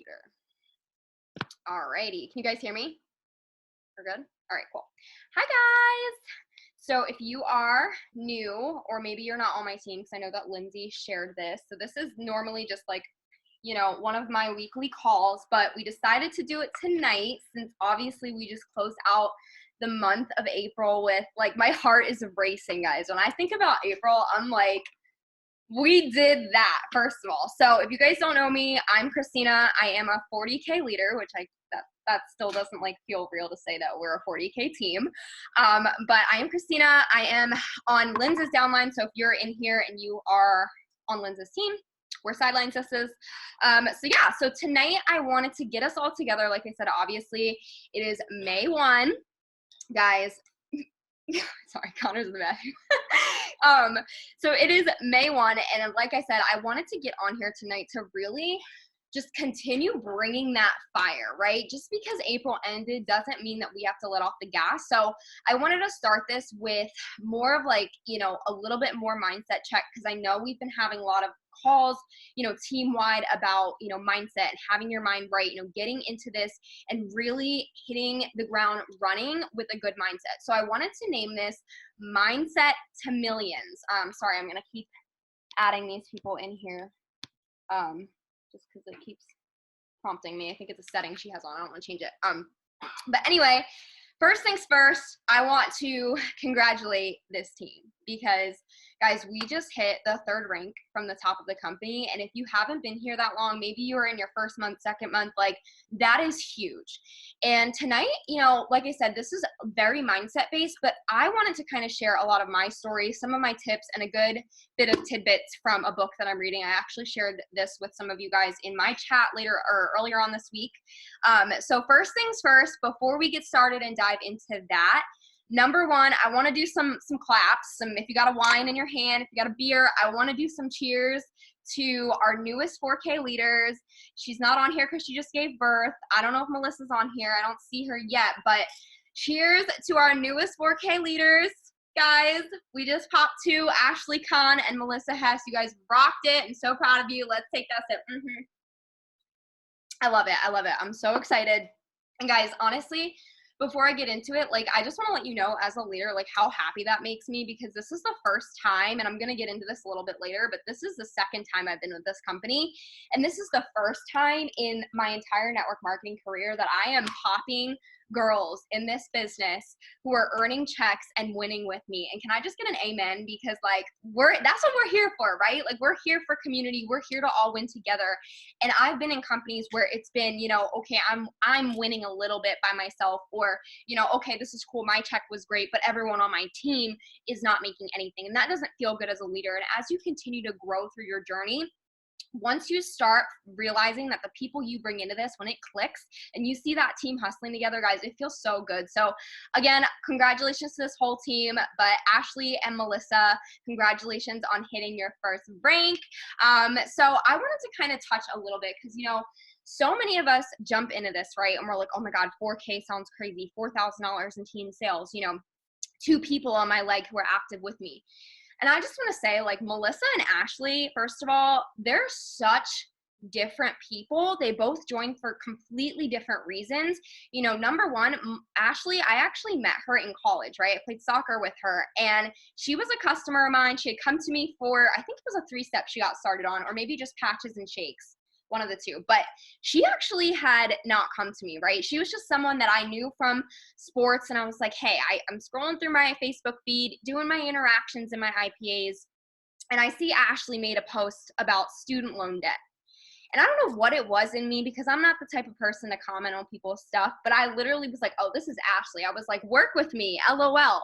computer. Alrighty, can you guys hear me? We're good? All right, cool. Hi guys! So if you are new, or maybe you're not on my team, because I know that Lindsay shared this, so this is normally just like, one of my weekly calls, but we decided to do it tonight since obviously we just closed out the month of April with, like, my heart is racing, guys. When I think about April, I'm like, we did that, first of all. So if you guys don't know me, I'm Christina. I am a 40K leader, which that still doesn't like feel real to say that we're a 40K team. But I am Christina. I am on Lindsay's downline. So if you're in here and you are on Lindsay's team, we're sideline sisters. So tonight I wanted to get us all together. Like I said, obviously it is May 1, guys. Sorry, Connor's in the bathroom. So it is May 1, and like I said, I wanted to get on here tonight to really just continue bringing that fire, right? Just because April ended doesn't mean that we have to let off the gas. So I wanted to start this with more of like, a little bit more mindset check, because I know we've been having a lot of calls, team-wide about, mindset and having your mind right, getting into this and really hitting the ground running with a good mindset. So I wanted to name this Mindset to Millions. Sorry, I'm going to keep adding these people in here. Just because it keeps prompting me. I think it's a setting she has on. I don't want to change it. But anyway, first things first, I want to congratulate this team because, guys, we just hit the 3rd rank from the top of the company. And if you haven't been here that long, maybe you were in your 1st month, 2nd month, like that is huge. And tonight, like I said, this is very mindset based, but I wanted to kind of share a lot of my stories, some of my tips, and a good bit of tidbits from a book that I'm reading. I actually shared this with some of you guys in my chat earlier on this week. So first things first, before we get started and dive into that, number 1, I want to do some claps. If you got a wine in your hand, if you got a beer, I want to do some cheers to our newest 4K leaders. She's not on here because she just gave birth. I don't know if Melissa's on here. I don't see her yet, but cheers to our newest 4K leaders. Guys, we just popped 2, Ashley Kahn and Melissa Hess. You guys rocked it. I'm so proud of you. Let's take that sip. I love it. I love it. I'm so excited. And guys, honestly, before I get into it, like, I just want to let you know as a leader, like, how happy that makes me, because this is the first time, and I'm going to get into this a little bit later, but this is the 2nd time I've been with this company. And this is the first time in my entire network marketing career that I am popping girls in this business who are earning checks and winning with me. And can I just get an amen? Because like, that's what we're here for, right? Like, we're here for community. We're here to all win together. And I've been in companies where it's been, okay, I'm winning a little bit by myself, or, okay, this is cool, my check was great, but everyone on my team is not making anything. And that doesn't feel good as a leader. And as you continue to grow through your journey, once you start realizing that the people you bring into this, when it clicks and you see that team hustling together, guys, it feels so good. So again, congratulations to this whole team, but Ashley and Melissa, congratulations on hitting your 1st rank. So I wanted to kind of touch a little bit because, so many of us jump into this, right? And we're like, oh my God, 4K sounds crazy. $4,000 in team sales, 2 people on my leg who are active with me. And I just want to say, like, Melissa and Ashley, first of all, they're such different people. They both joined for completely different reasons. Number 1, Ashley, I actually met her in college, right? I played soccer with her, and she was a customer of mine. She had come to me for, I think it was a 3-step she got started on, or maybe just patches and shakes. One of the 2, but she actually had not come to me, right? She was just someone that I knew from sports, and I was like, hey, I'm scrolling through my Facebook feed, doing my interactions in my IPAs, and I see Ashley made a post about student loan debt. And I don't know what it was in me, because I'm not the type of person to comment on people's stuff, but I literally was like, oh, this is Ashley. I was like, work with me, LOL.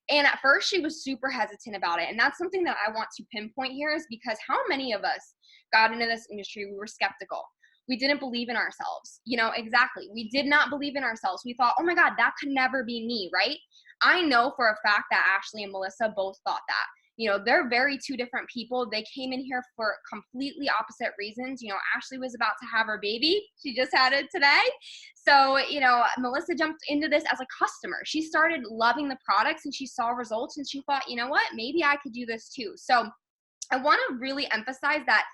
And at first she was super hesitant about it. And that's something that I want to pinpoint here, is because how many of us got into this industry, we were skeptical. We didn't believe in ourselves. Exactly. We did not believe in ourselves. We thought, oh my God, that could never be me, right? I know for a fact that Ashley and Melissa both thought that. They're very 2 different people. They came in here for completely opposite reasons. Ashley was about to have her baby. She just had it today. So, Melissa jumped into this as a customer. She started loving the products and she saw results and she thought, you know what, maybe I could do this too. So I want to really emphasize that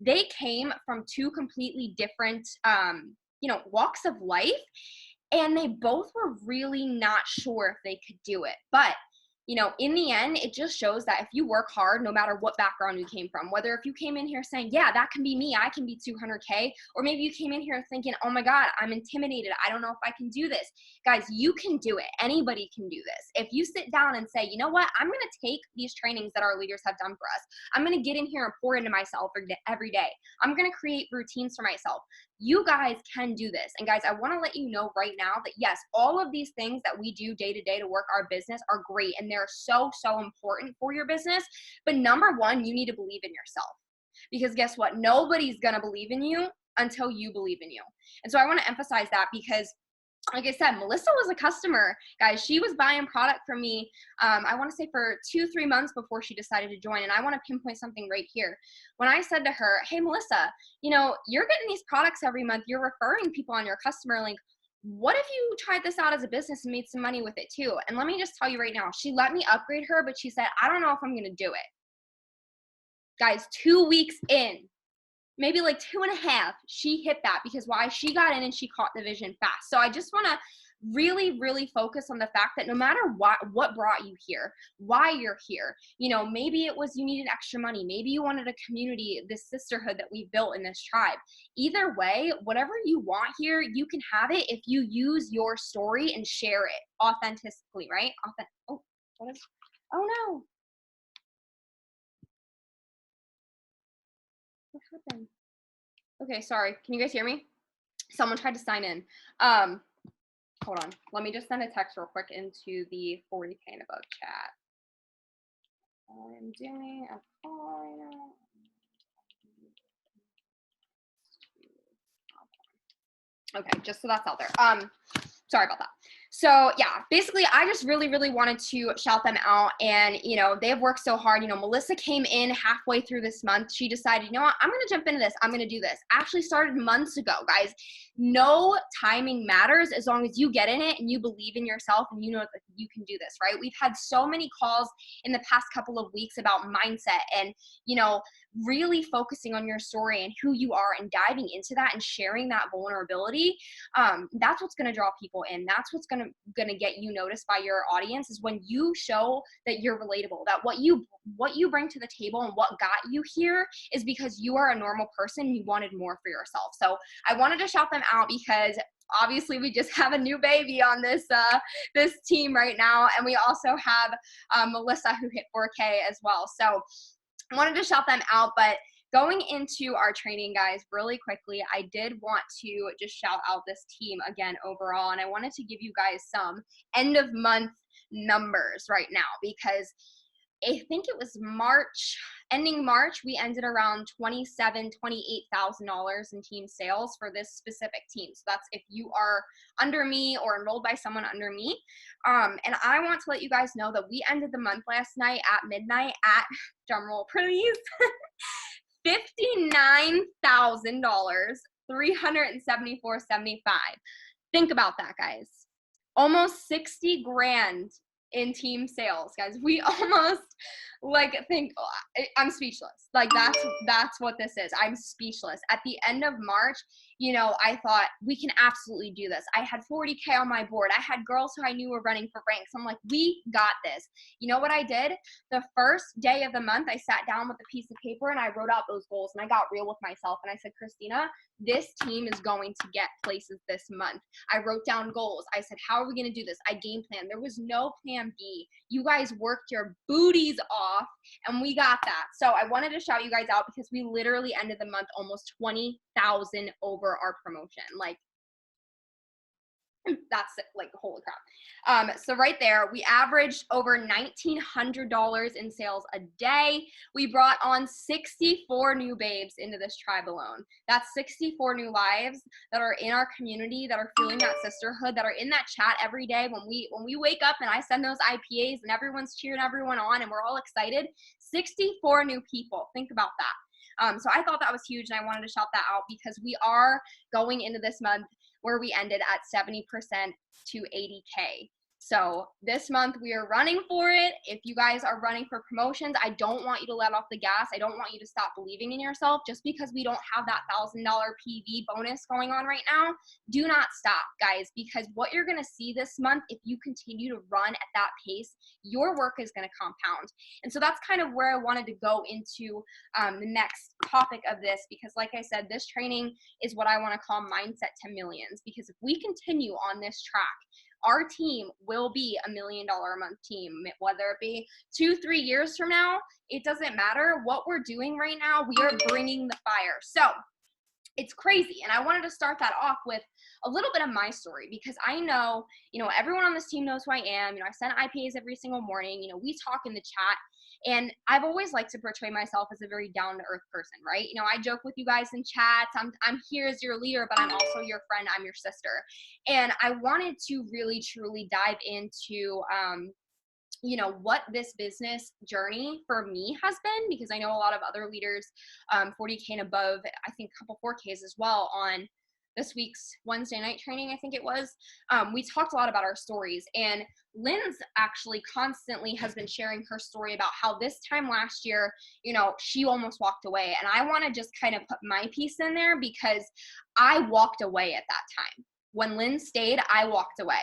they came from two completely different, walks of life, and they both were really not sure if they could do it. But in the end, it just shows that if you work hard, no matter what background you came from, whether if you came in here saying, yeah, that can be me, I can be 200K, or maybe you came in here thinking, oh my God, I'm intimidated, I don't know if I can do this. Guys, you can do it. Anybody can do this. If you sit down and say, you know what, I'm going to take these trainings that our leaders have done for us, I'm going to get in here and pour into myself every day. I'm going to create routines for myself. You guys can do this. And guys, I want to let you know right now that yes, all of these things that we do day to day to work our business are great, and they're so, so important for your business. But number one, you need to believe in yourself, because guess what? Nobody's going to believe in you until you believe in you. And so I want to emphasize that, because like I said, Melissa was a customer, guys. She was buying product from me, I want to say for 2-3 months before she decided to join. And I want to pinpoint something right here. When I said to her, hey, Melissa, you're getting these products every month. You're referring people on your customer link. What if you tried this out as a business and made some money with it too? And let me just tell you right now, she let me upgrade her, but she said, I don't know if I'm going to do it. Guys, 2 weeks in, maybe like 2.5, she hit that, because why? She got in and she caught the vision fast. So I just want to really, really focus on the fact that no matter what brought you here, why you're here, maybe it was you needed extra money, maybe you wanted a community, this sisterhood that we built in this tribe. Either way, whatever you want here, you can have it if you use your story and share it authentically, right? Oh no. What happened? Okay, sorry. Can you guys hear me? Someone tried to sign in. Hold on. Let me just send a text real quick into the 40K and above chat. I'm doing a call right now. Okay, just so that's out there. Sorry about that. So yeah, basically I just really, really wanted to shout them out. And, they've worked so hard. Melissa came in halfway through this month. She decided, you know what, I'm going to jump into this. I'm going to do this. Actually started months ago, guys. No timing matters as long as you get in it and you believe in yourself and you know that you can do this, right? We've had so many calls in the past couple of weeks about mindset and, really focusing on your story and who you are and diving into that and sharing that vulnerability. That's what's going to draw people in. That's what's going to get you noticed by your audience, is when you show that you're relatable, that what you bring to the table and what got you here is because you are a normal person and you wanted more for yourself. So I wanted to shout them out, because obviously we just have a new baby on this team right now, and we also have Melissa, who hit 4K as well. So I wanted to shout them out. But going into our training, guys, really quickly, I did want to just shout out this team again overall, and I wanted to give you guys some end of month numbers right now, because I think it was ending March, we ended around $28,000 in team sales for this specific team. So that's if you are under me or enrolled by someone under me. And I want to let you guys know that we ended the month last night at midnight at, drumroll please, $59,000, $374.75. Think about that, guys. Almost 60 grand in team sales, guys. We almost think, I'm speechless. That's what this is. I'm speechless. At the end of March, I thought we can absolutely do this. I had 40K on my board. I had girls who I knew were running for ranks. I'm like, we got this. You know what I did? The first day of the month, I sat down with a piece of paper and I wrote out those goals, and I got real with myself. And I said, Christina, this team is going to get places this month. I wrote down goals. I said, how are we going to do this? I game planned. There was no plan B. You guys worked your booties off, and we got that. So I wanted to shout you guys out, because we literally ended the month almost 20,000 over our promotion. That's holy crap. So right there, we averaged over $1,900 in sales a day. We brought on 64 new babes into this tribe alone. That's 64 new lives that are in our community, that are feeling that sisterhood, that are in that chat every day when we wake up and I send those IPAs and everyone's cheering everyone on and we're all excited. 64 new people. Think about that. So I thought that was huge, and I wanted to shout that out, because we are going into this month where we ended at 70% to 80K. So this month we are running for it. If you guys are running for promotions, I don't want you to let off the gas. I don't want you to stop believing in yourself just because we don't have that $1,000 PV bonus going on right now. Do not stop, guys, because what you're going to see this month, if you continue to run at that pace, your work is going to compound. And so that's kind of where I wanted to go into the next topic of this, because like I said, this training is what I want to call Mindset to Millions, because if we continue on this track, our team will be $1 million a month team, whether it be 2-3 years from now. It doesn't matter what we're doing right now. We are bringing the fire. So it's crazy. And I wanted to start that off with a little bit of my story, because I know, everyone on this team knows who I am. I send IPAs every single morning. We talk in the chat. And I've always liked to portray myself as a very down-to-earth person, right? I joke with you guys in chats. I'm here as your leader, but I'm also your friend. I'm your sister. And I wanted to really, truly dive into, what this business journey for me has been, because I know a lot of other leaders, 40K and above, I think a couple 4Ks as well, on this week's Wednesday night training, I think it was. We talked a lot about our stories, and Lynn's actually constantly has been sharing her story about how this time last year, she almost walked away. And I want to just kind of put my piece in there, because I walked away at that time. When Lynn stayed, I walked away.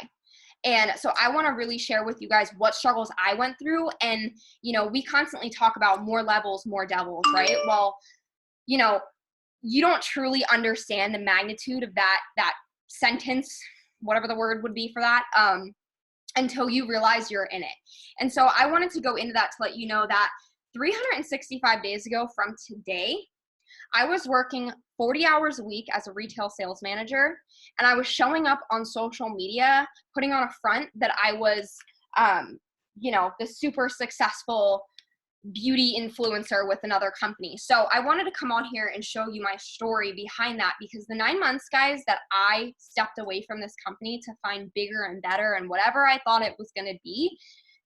And so I want to really share with you guys what struggles I went through. And, we constantly talk about more levels, more devils, right? Well, you don't truly understand the magnitude of that sentence, whatever the word would be for that, until you realize you're in it. And so I wanted to go into that to let you know that 365 days ago from today, I was working 40 hours a week as a retail sales manager, and I was showing up on social media, putting on a front that I was, the super successful beauty influencer with another company. So I wanted to come on here and show you my story behind that, because the 9 months, guys, that I stepped away from this company to find bigger and better and whatever I thought it was going to be,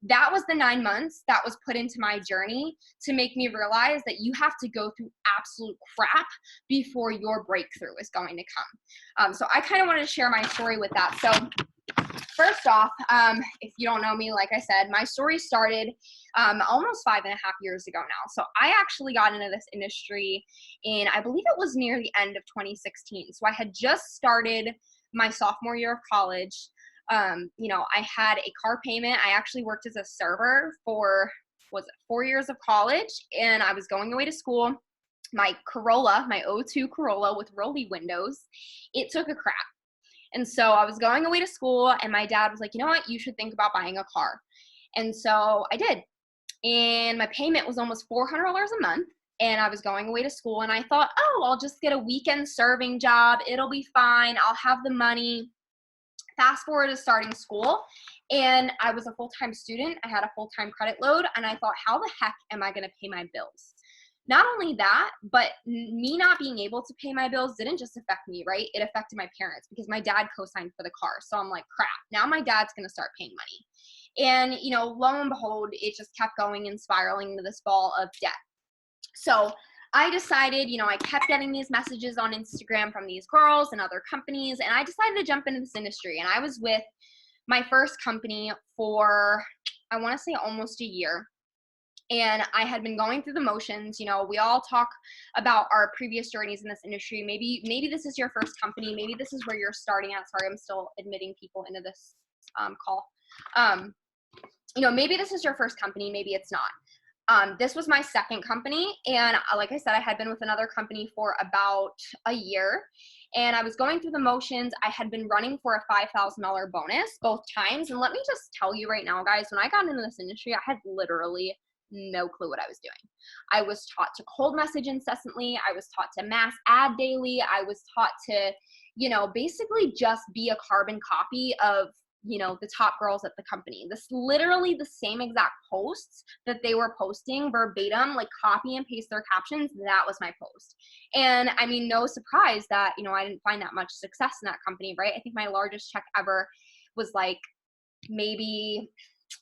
that was the 9 months that was put into my journey to make me realize that you have to go through absolute crap before your breakthrough is going to come. So I kind of wanted to share my story with that. So first off, if you don't know me, like I said, my story started almost 5.5 years ago now. So I actually got into this industry in, I believe it was near the end of 2016. So I had just started my sophomore year of college. I had a car payment. I actually worked as a server for, 4 years of college, and I was going away to school. My Corolla, my '02 Corolla with rolly windows, it took a crap. And so I was going away to school, and my dad was like, you know what, you should think about buying a car. And so I did. And my payment was almost $400 a month. And I was going away to school, and I thought, oh, I'll just get a weekend serving job. It'll be fine. I'll have the money. Fast forward to starting school, and I was a full-time student. I had a full-time credit load, and I thought, how the heck am I going to pay my bills? Not only that, but me not being able to pay my bills didn't just affect me, right? It affected my parents, because my dad co-signed for the car. So I'm like, crap, now my dad's going to start paying money. And, lo and behold, it just kept going and spiraling into this ball of debt. So I decided, I kept getting these messages on Instagram from these girls and other companies, and I decided to jump into this industry. And I was with my first company for, I want to say, almost a year. And I had been going through the motions. We all talk about our previous journeys in this industry. Maybe this is your first company. Maybe this is where you're starting at. Sorry, I'm still admitting people into this call. Maybe this is your first company. Maybe it's not. This was my second company, and like I said, I had been with another company for about a year, and I was going through the motions. I had been running for a $5,000 bonus both times, and let me just tell you right now, guys, when I got into this industry, I had literally no clue what I was doing. I was taught to cold message incessantly. I was taught to mass ad daily. I was taught to, basically just be a carbon copy of the top girls at the company. This literally the same exact posts that they were posting verbatim, like copy and paste their captions. That was my post. And I mean, no surprise that, I didn't find that much success in that company, right? I think my largest check ever was like maybe,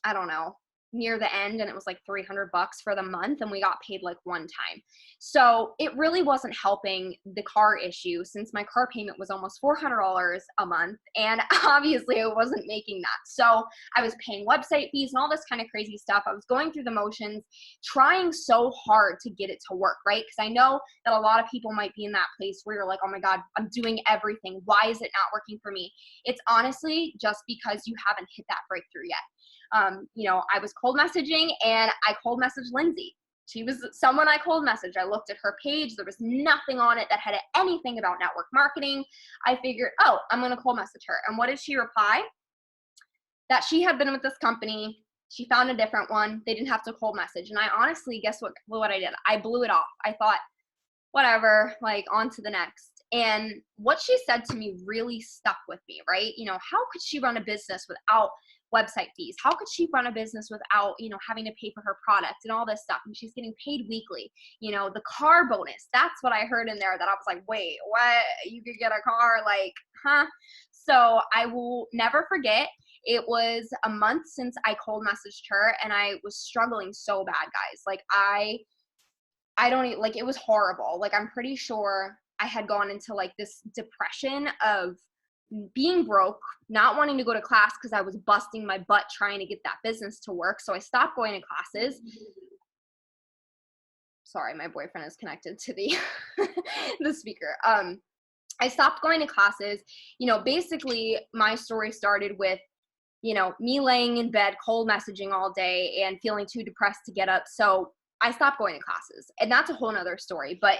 I don't know, near the end, and it was like $300 for the month, and we got paid like one time. So it really wasn't helping the car issue, since my car payment was almost $400 a month, and obviously I wasn't making that. So I was paying website fees and all this kind of crazy stuff. I was going through the motions, trying so hard to get it to work, right? Because I know that a lot of people might be in that place where you're like, oh my God, I'm doing everything. Why is it not working for me? It's honestly just because you haven't hit that breakthrough yet. I was cold messaging, and I cold messaged Lindsay. She was someone I cold messaged. I looked at her page. There was nothing on it that had anything about network marketing. I figured, oh, I'm going to cold message her. And what did she reply? That she had been with this company. She found a different one. They didn't have to cold message. And I honestly, guess what I did? I blew it off. I thought, whatever, like, on to the next. And what she said to me really stuck with me, right? How could she run a business without website fees? How could she run a business without, having to pay for her product and all this stuff? And she's getting paid weekly. The car bonus, that's what I heard in there, that I was like, wait, what? You could get a car? Like, huh? So I will never forget. It was a month since I cold messaged her, and I was struggling so bad, guys. Like, I don't even, like, it was horrible. Like, I'm pretty sure I had gone into like this depression of being broke, not wanting to go to class because I was busting my butt trying to get that business to work. So I stopped going to classes. Sorry, my boyfriend is connected to the the speaker. I stopped going to classes. Basically my story started with, me laying in bed, cold messaging all day and feeling too depressed to get up. So I stopped going to classes, and that's a whole nother story. But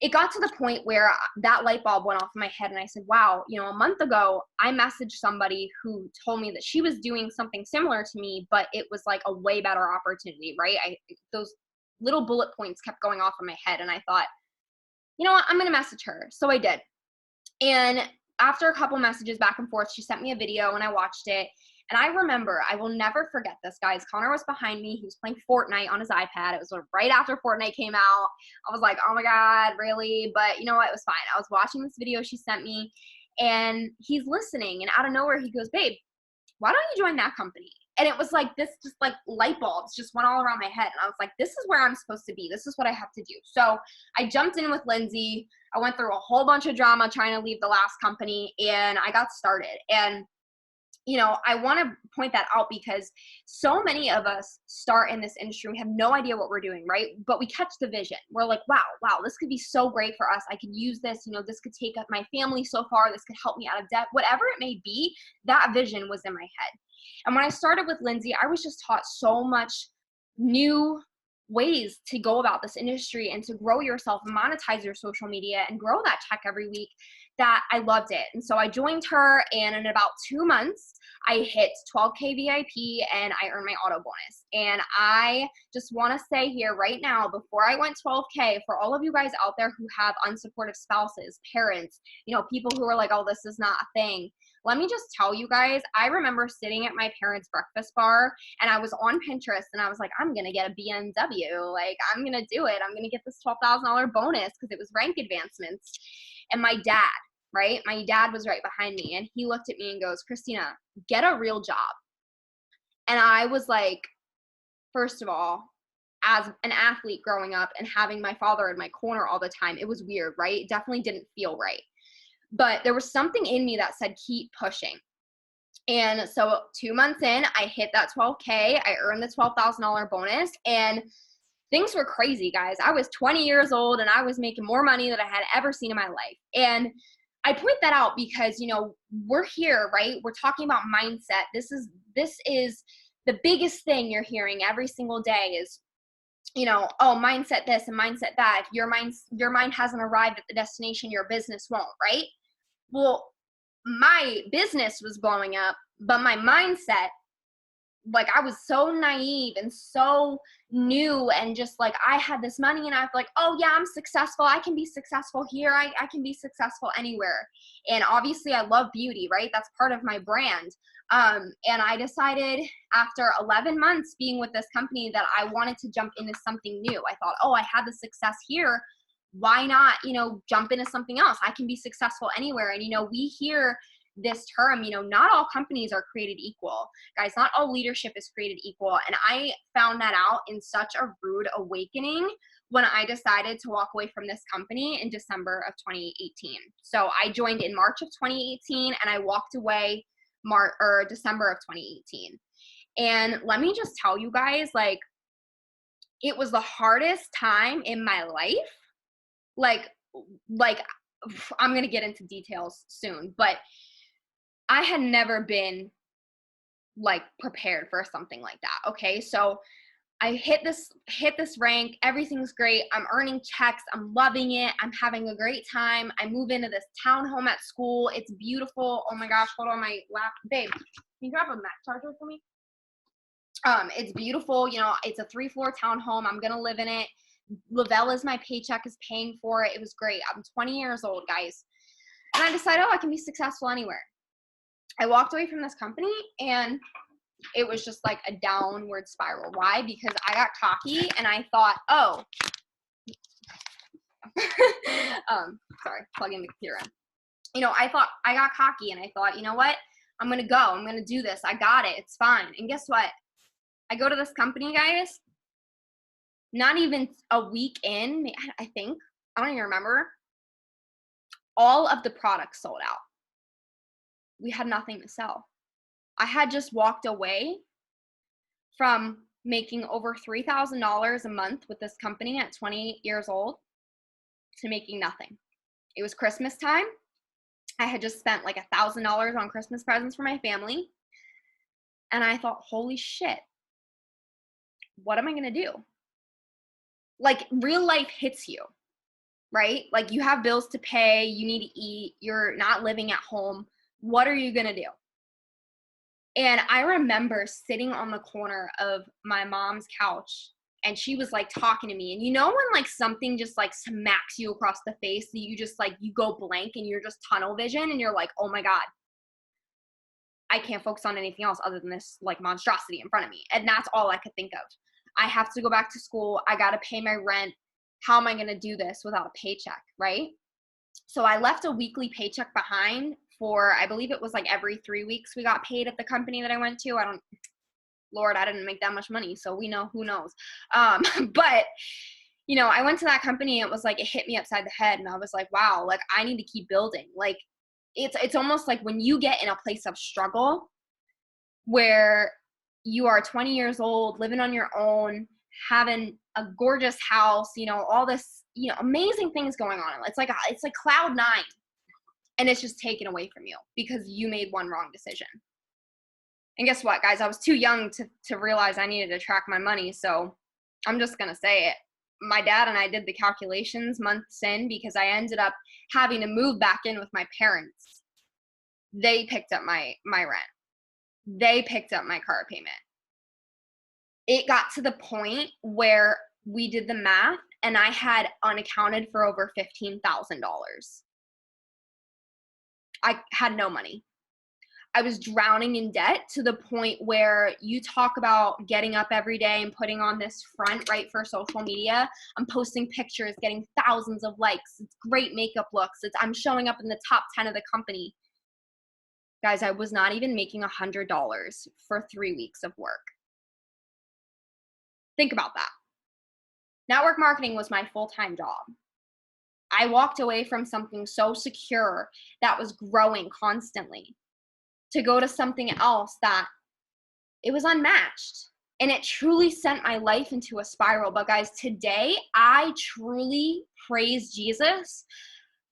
it got to the point where that light bulb went off in my head, and I said, wow, a month ago, I messaged somebody who told me that she was doing something similar to me, but it was like a way better opportunity, right? Those little bullet points kept going off in my head, and I thought, you know what, I'm going to message her. So I did. And after a couple messages back and forth, she sent me a video, and I watched it. And I remember, I will never forget this, guys. Connor was behind me. He was playing Fortnite on his iPad. It was right after Fortnite came out. I was like, oh my God, really? But you know what? It was fine. I was watching this video she sent me, and he's listening. And out of nowhere, he goes, babe, why don't you join that company? And it was like this, just like light bulbs just went all around my head. And I was like, this is where I'm supposed to be. This is what I have to do. So I jumped in with Lindsay. I went through a whole bunch of drama trying to leave the last company, and I got started. And I want to point that out because so many of us start in this industry. We have no idea what we're doing, right? But we catch the vision. We're like, wow, this could be so great for us. I could use this, this could take up my family so far. This could help me out of debt, whatever it may be. That vision was in my head. And when I started with Lindsay, I was just taught so much new ways to go about this industry and to grow yourself, monetize your social media, and grow that check every week, that I loved it. And so I joined her, and in about 2 months, I hit 12K VIP and I earned my auto bonus. And I just want to say here right now, before I went 12K, for all of you guys out there who have unsupportive spouses, parents, people who are like, oh, this is not a thing. Let me just tell you guys, I remember sitting at my parents' breakfast bar, and I was on Pinterest, and I was like, I'm going to get a BMW. Like, I'm going to do it. I'm going to get this $12,000 bonus because it was rank advancements. And my dad, right? My dad was right behind me, and he looked at me and goes, Christina, get a real job. And I was like, first of all, as an athlete growing up and having my father in my corner all the time, it was weird, right? It definitely didn't feel right. But there was something in me that said, keep pushing. And so 2 months in, I hit that 12K. I earned the $12,000 bonus, and things were crazy, guys. I was 20 years old, and I was making more money than I had ever seen in my life. And I point that out because, we're here, right? We're talking about mindset. This is the biggest thing you're hearing every single day is, oh, mindset this and mindset that. If your mind hasn't arrived at the destination, your business won't, right? Well, my business was blowing up, but my mindset, like, I was so naive and so new, and just like, I had this money, and I was like, oh yeah, I'm successful. I can be successful here. I can be successful anywhere. And obviously I love beauty, right? That's part of my brand. And I decided after 11 months being with this company that I wanted to jump into something new. I thought, oh, I had the success here. Why not, jump into something else? I can be successful anywhere. And, we hear this term, not all companies are created equal. Guys, not all leadership is created equal. And I found that out in such a rude awakening when I decided to walk away from this company in December of 2018. So I joined in March of 2018 and I walked away December of 2018. And let me just tell you guys, like, it was the hardest time in my life. Like I'm going to get into details soon, but I had never been like prepared for something like that. Okay. So I hit this rank. Everything's great. I'm earning checks. I'm loving it. I'm having a great time. I move into this townhome at school. It's beautiful. Oh my gosh. Hold on my lap. Babe, can you grab a Mac charger for me? It's beautiful. It's a 3-floor townhome. I'm going to live in it. Lavella's my paycheck is paying for it. It was great. I'm 20 years old, guys. And I decided, I can be successful anywhere. I walked away from this company and it was just like a downward spiral. Why? Because I got cocky and I thought, sorry, plugging the computer in. I got cocky and I thought, you know what? I'm going to go. I'm going to do this. I got it. It's fine. And guess what? I go to this company, guys. Not even a week in, I think, I don't even remember, all of the products sold out. We had nothing to sell. I had just walked away from making over $3,000 a month with this company at 28 years old to making nothing. It was Christmas time. I had just spent like $1,000 on Christmas presents for my family. And I thought, holy shit, what am I going to do? Like, real life hits you, right? Like, you have bills to pay, you need to eat, you're not living at home. What are you going to do? And I remember sitting on the corner of my mom's couch and she was like talking to me. And when like something just like smacks you across the face, that you just like, you go blank and you're just tunnel vision and you're like, oh my God, I can't focus on anything else other than this like monstrosity in front of me. And that's all I could think of. I have to go back to school. I got to pay my rent. How am I going to do this without a paycheck, right? So I left a weekly paycheck behind for, I believe it was like every 3 weeks we got paid at the company that I went to. Lord, I didn't make that much money, so who knows. But, I went to that company and it was like, it hit me upside the head and I was like, wow, like I need to keep building. Like it's almost like when you get in a place of struggle where you are 20 years old, living on your own, having a gorgeous house, all this, amazing things going on. It's like cloud nine, and it's just taken away from you because you made one wrong decision. And guess what, guys? I was too young to realize I needed to track my money. So I'm just going to say it. My dad and I did the calculations months in because I ended up having to move back in with my parents. They picked up my rent. They picked up my car payment. It got to the point where we did the math and I had unaccounted for over $15,000. I had no money. I was drowning in debt to the point where you talk about getting up every day and putting on this front, right, for social media. I'm posting pictures, getting thousands of likes. It's great makeup looks. I'm showing up in the top 10 of the company. Guys, I was not even making $100 for 3 weeks of work. Think about that. Network marketing was my full-time job. I walked away from something so secure that was growing constantly to go to something else that it was unmatched. And it truly sent my life into a spiral. But guys, today I truly praise Jesus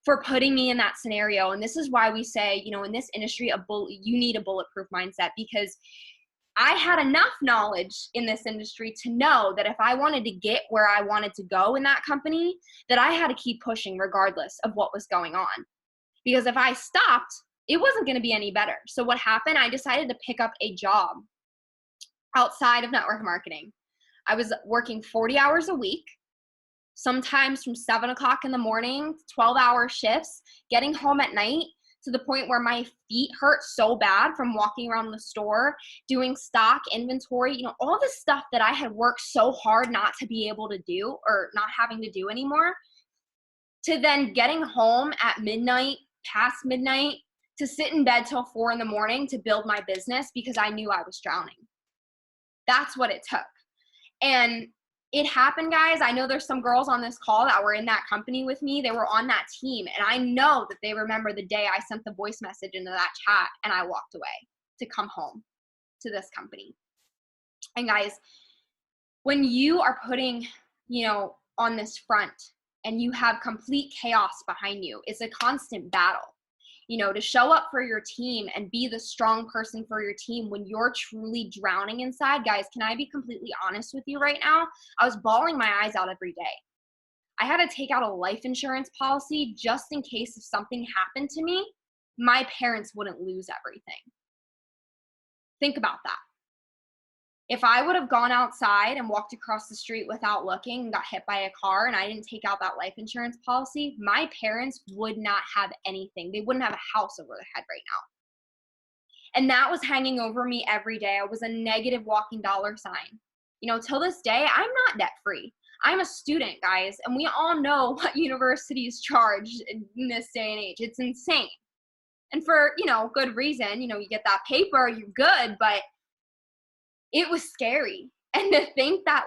for putting me in that scenario. And this is why we say, in this industry, you need a bulletproof mindset, because I had enough knowledge in this industry to know that if I wanted to get where I wanted to go in that company, that I had to keep pushing regardless of what was going on. Because if I stopped, it wasn't going to be any better. So what happened? I decided to pick up a job outside of network marketing. I was working 40 hours a week, sometimes from 7 o'clock in the morning, 12-hour shifts, getting home at night to the point where my feet hurt so bad from walking around the store, doing stock inventory, all this stuff that I had worked so hard not to be able to do or not having to do anymore, to then getting home at midnight, past midnight, to sit in bed till 4 in the morning to build my business because I knew I was drowning. That's what it took. And it happened, guys. I know there's some girls on this call that were in that company with me. They were on that team. And I know that they remember the day I sent the voice message into that chat and I walked away to come home to this company. And guys, when you are putting, on this front and you have complete chaos behind you, it's a constant battle. To show up for your team and be the strong person for your team when you're truly drowning inside. Guys, can I be completely honest with you right now? I was bawling my eyes out every day. I had to take out a life insurance policy just in case if something happened to me, my parents wouldn't lose everything. Think about that. If I would have gone outside and walked across the street without looking and got hit by a car and I didn't take out that life insurance policy, my parents would not have anything. They wouldn't have a house over their head right now. And that was hanging over me every day. I was a negative walking dollar sign. Till this day, I'm not debt free. I'm a student, guys, and we all know what universities charge in this day and age. It's insane. And for, good reason. You get that paper, you're good, but it was scary. And to think that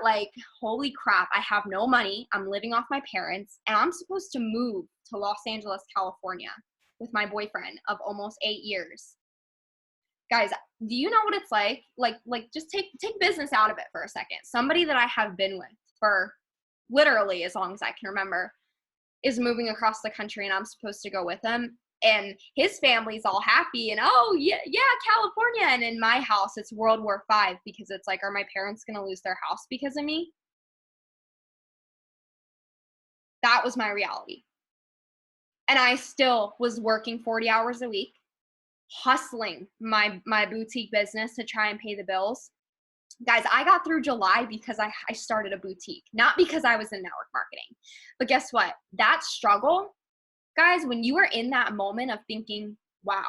holy crap, I have no money. I'm living off my parents and I'm supposed to move to Los Angeles, California with my boyfriend of almost 8 years. Guys, do you know what it's like? Just take business out of it for a second. Somebody that I have been with for literally as long as I can remember is moving across the country and I'm supposed to go with him. And his family's all happy and, oh, yeah, California. And in my house, it's World War V because it's are my parents going to lose their house because of me? That was my reality. And I still was working 40 hours a week, hustling my boutique business to try and pay the bills. Guys, I got through July because I started a boutique, not because I was in network marketing. But guess what? That struggle, guys, when you are in that moment of thinking, wow,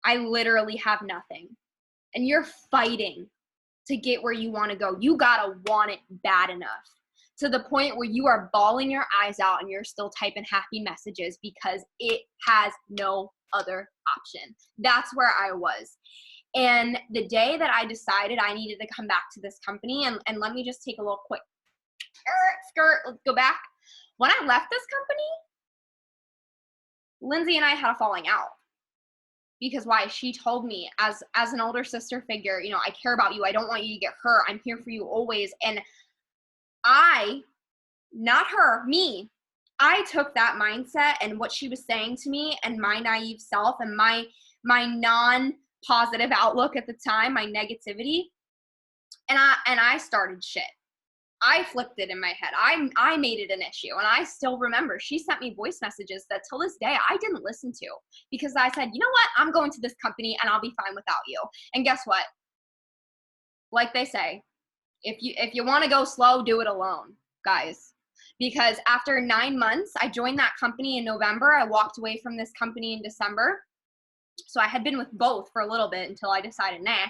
I literally have nothing, and you're fighting to get where you want to go, you gotta want it bad enough to the point where you are bawling your eyes out and you're still typing happy messages because it has no other option. That's where I was. And the day that I decided I needed to come back to this company, and let me just take a little quick skirt, let's go back. When I left this company, Lindsay and I had a falling out. Because why? She told me as an older sister figure, I care about you. I don't want you to get hurt. I'm here for you always. And I, not her, me, I took that mindset and what she was saying to me and my naive self and my non-positive outlook at the time, my negativity, and I started shit. I flipped it in my head. I made it an issue. And I still remember she sent me voice messages that till this day I didn't listen to because I said, you know what? I'm going to this company and I'll be fine without you. And guess what? Like they say, if you want to go slow, do it alone, guys. Because after 9 months, I joined that company in November. I walked away from this company in December. So I had been with both for a little bit until I decided, nah.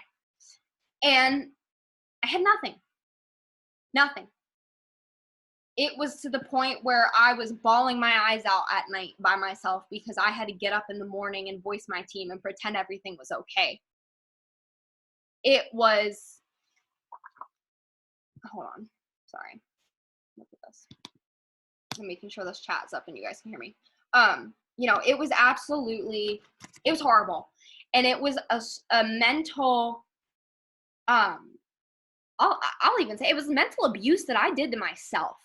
And I had nothing. Nothing. It was to the point where I was bawling my eyes out at night by myself because I had to get up in the morning and voice my team and pretend everything was okay. It was, hold on, sorry. Look at this. I'm making sure this chat's up and you guys can hear me. It was absolutely, it was horrible. And it was a mental, I'll even say it was mental abuse that I did to myself.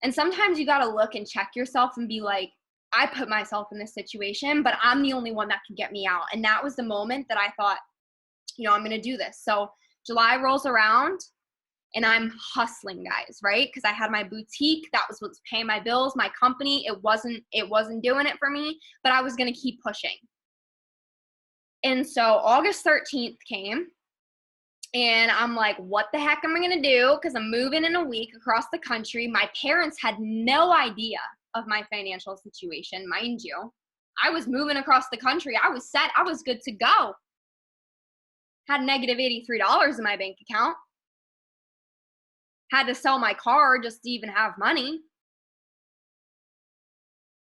And sometimes you got to look and check yourself and be like, I put myself in this situation, but I'm the only one that can get me out. And that was the moment that I thought, I'm going to do this. So July rolls around and I'm hustling, guys, right? Because I had my boutique. That was what's paying my bills, my company. It wasn't doing it for me, but I was going to keep pushing. And so August 13th came. And I'm like, what the heck am I going to do? Because I'm moving in a week across the country. My parents had no idea of my financial situation, mind you. I was moving across the country. I was set. I was good to go. Had negative $83 in my bank account. Had to sell my car just to even have money.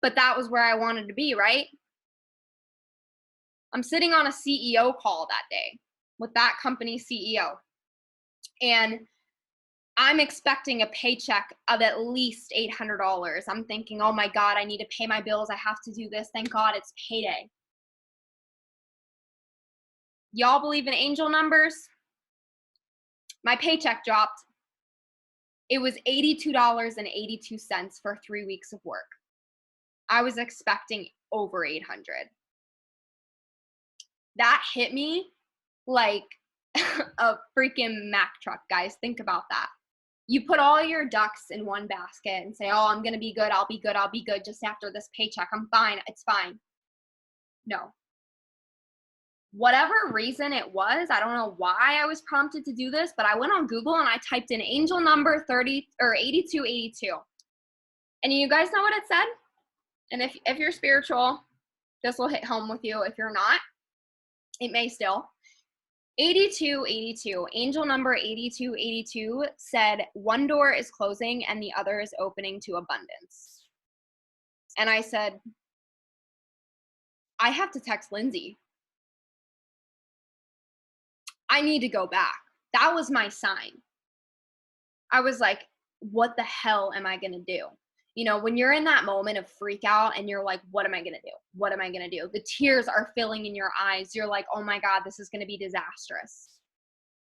But that was where I wanted to be, right? I'm sitting on a CEO call that day with that company's CEO. And I'm expecting a paycheck of at least $800. I'm thinking, oh my God, I need to pay my bills. I have to do this. Thank God it's payday. Y'all believe in angel numbers? My paycheck dropped. It was $82.82 for 3 weeks of work. I was expecting over 800. That hit me like a freaking Mack truck, guys. Think about that. You put all your ducks in one basket and say, oh, I'm going to be good. I'll be good. I'll be good just after this paycheck. I'm fine. It's fine. No. Whatever reason it was, I don't know why I was prompted to do this, but I went on Google and I typed in angel number 30 or 8282. And you guys know what it said? And if you're spiritual, this will hit home with you. If you're not, it may still. 8282, angel number 8282 said, one door is closing and the other is opening to abundance. And I said, I have to text Lindsay. I need to go back. That was my sign. I was like, what the hell am I going to do? You know, when you're in that moment of freak out and you're like, what am I going to do? What am I going to do? The tears are filling in your eyes. You're like, oh my God, this is going to be disastrous.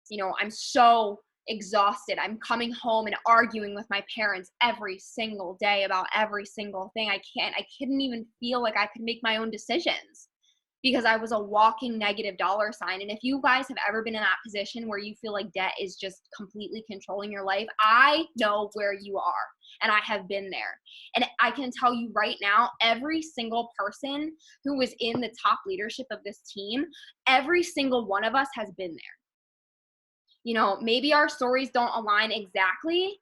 You know, I'm so exhausted. I'm coming home and arguing with my parents every single day about every single thing. I couldn't even feel like I could make my own decisions because I was a walking negative dollar sign. And if you guys have ever been in that position where you feel like debt is just completely controlling your life, I know where you are. And I have been there. And I can tell you right now, every single person who was in the top leadership of this team, every single one of us has been there. You know, maybe our stories don't align exactly,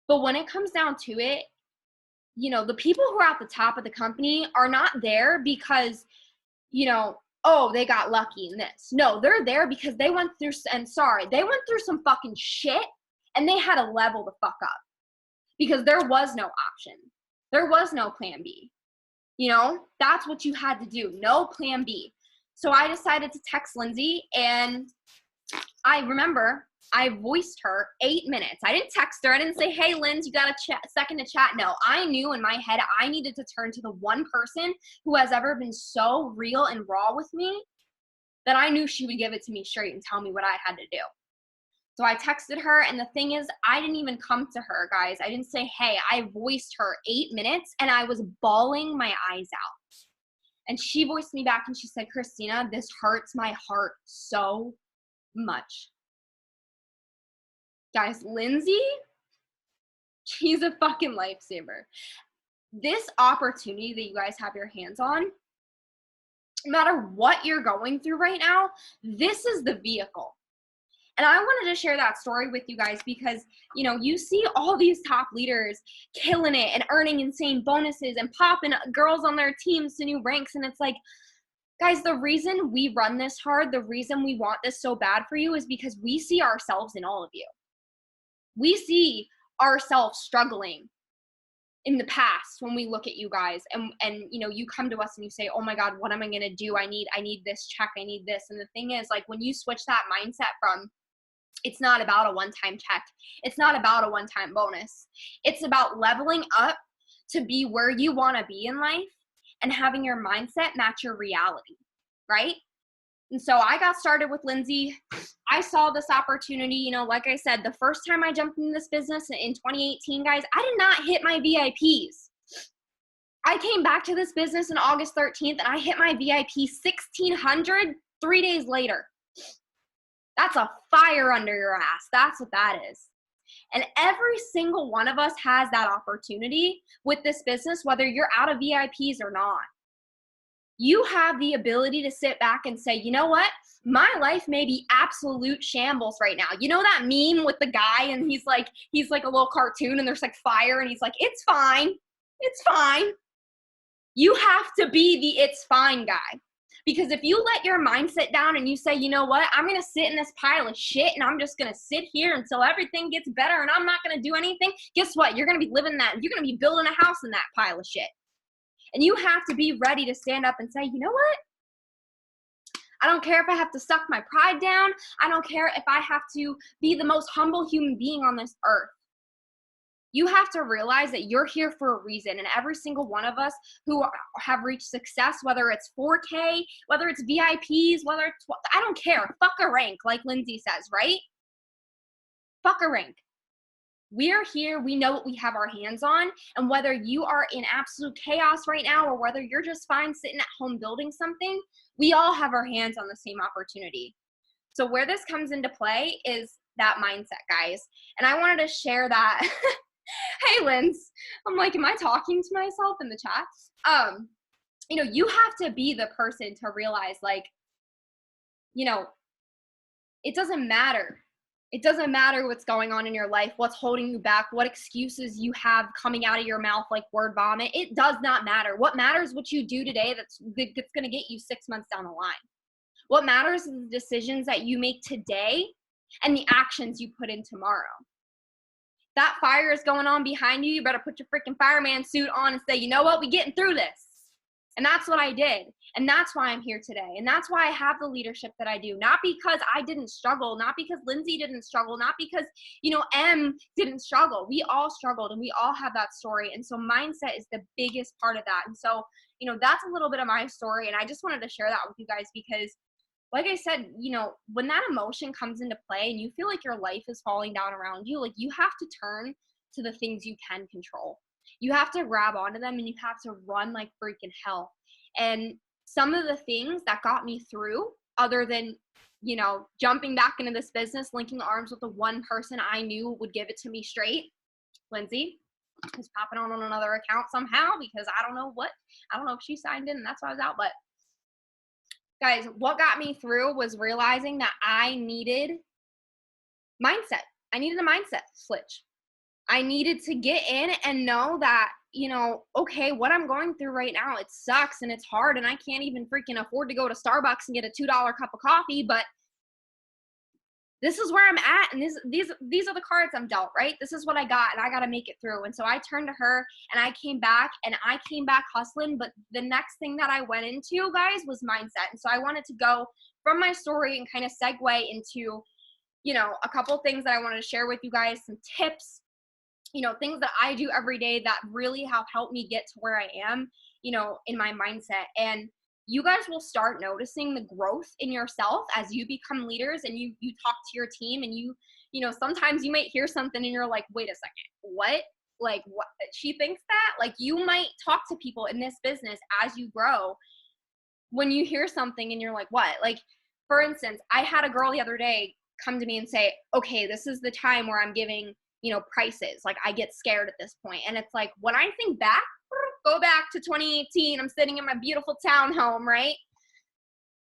but when it comes down to it, you know, the people who are at the top of the company are not there because, you know, oh, they got lucky in this. No, they're there because they went through some fucking shit and they had to level the fuck up. Because there was no option. There was no plan B. You know, that's what you had to do. No plan B. So I decided to text Lindsay, and I remember I voiced her 8 minutes. I didn't text her. I didn't say, hey, Linz, you got a second to chat. No, I knew in my head I needed to turn to the one person who has ever been so real and raw with me that I knew she would give it to me straight and tell me what I had to do. So I texted her, and the thing is, I didn't even come to her, guys. I didn't say, hey, I voiced her 8 minutes, and I was bawling my eyes out. And she voiced me back, and she said, Christina, this hurts my heart so much. Guys, Lindsay, she's a fucking lifesaver. This opportunity that you guys have your hands on, no matter what you're going through right now, this is the vehicle. And I wanted to share that story with you guys because, you know, you see all these top leaders killing it and earning insane bonuses and popping girls on their teams to new ranks. And it's like, guys, the reason we run this hard, the reason we want this so bad for you is because we see ourselves in all of you. We see ourselves struggling in the past when we look at you guys and you know, you come to us and you say, oh my God, what am I going to do? I need this check. I need this. And the thing is, like, when you switch that mindset from, it's not about a one-time check. It's not about a one-time bonus. It's about leveling up to be where you want to be in life and having your mindset match your reality, right? And so I got started with Lindsay. I saw this opportunity, you know, like I said, the first time I jumped into this business in 2018, guys, I did not hit my VIPs. I came back to this business on August 13th and I hit my VIP 1,600 3 days later. That's a fire under your ass. That's what that is. And every single one of us has that opportunity with this business, whether you're out of VIPs or not. You have the ability to sit back and say, you know what? My life may be absolute shambles right now. You know that meme with the guy and he's like a little cartoon and there's like fire and he's like, it's fine. It's fine. You have to be the it's fine guy. Because if you let your mind sit down and you say, you know what, I'm going to sit in this pile of shit and I'm just going to sit here until everything gets better and I'm not going to do anything, guess what? You're going to be living that. You're going to be building a house in that pile of shit. And you have to be ready to stand up and say, you know what? I don't care if I have to suck my pride down. I don't care if I have to be the most humble human being on this earth. You have to realize that you're here for a reason. And every single one of us who have reached success, whether it's 4K, whether it's VIPs, whether it's, I don't care. Fuck a rank, like Lindsay says, right? Fuck a rank. We're here, we know what we have our hands on, and whether you are in absolute chaos right now or whether you're just fine sitting at home building something, we all have our hands on the same opportunity. So where this comes into play is that mindset, guys. And I wanted to share that. Hey, Linz. I'm like, am I talking to myself in the chat? You have to be the person to realize, like, it doesn't matter. It doesn't matter what's going on in your life, what's holding you back, what excuses you have coming out of your mouth like word vomit. It does not matter. What matters is what you do today that's going to get you 6 months down the line. What matters is the decisions that you make today and the actions you put in tomorrow. That fire is going on behind you. You better put your freaking fireman suit on and say, you know what, we getting through this. And that's what I did. And that's why I'm here today. And that's why I have the leadership that I do. Not because I didn't struggle, not because Lindsay didn't struggle, not because, Em didn't struggle. We all struggled and we all have that story. And so mindset is the biggest part of that. And so, that's a little bit of my story. And I just wanted to share that with you guys because, like I said, when that emotion comes into play and you feel like your life is falling down around you, like you have to turn to the things you can control. You have to grab onto them and you have to run like freaking hell. And some of the things that got me through, other than, jumping back into this business, linking arms with the one person I knew would give it to me straight, Lindsay, who's popping on another account somehow because I don't know if she signed in and that's why I was out. But guys, what got me through was realizing that I needed mindset. I needed a mindset switch. I needed to get in and know that, okay, what I'm going through right now, it sucks and it's hard and I can't even freaking afford to go to Starbucks and get a $2 cup of coffee, but this is where I'm at and these are the cards I'm dealt, right? This is what I got and I got to make it through. And so I turned to her and I came back hustling, but the next thing that I went into, guys, was mindset. And so I wanted to go from my story and kind of segue into, a couple things that I wanted to share with you guys, some tips, things that I do every day that really have helped me get to where I am, in my mindset. And you guys will start noticing the growth in yourself as you become leaders and you talk to your team and sometimes you might hear something and you're like, wait a second, what? Like, what? She thinks that? Like, you might talk to people in this business as you grow when you hear something and you're like, what? Like, for instance, I had a girl the other day come to me and say, okay, this is the time where I'm giving prices. Like, I get scared at this point. And it's like, when I think back, go back to 2018, I'm sitting in my beautiful townhome, right?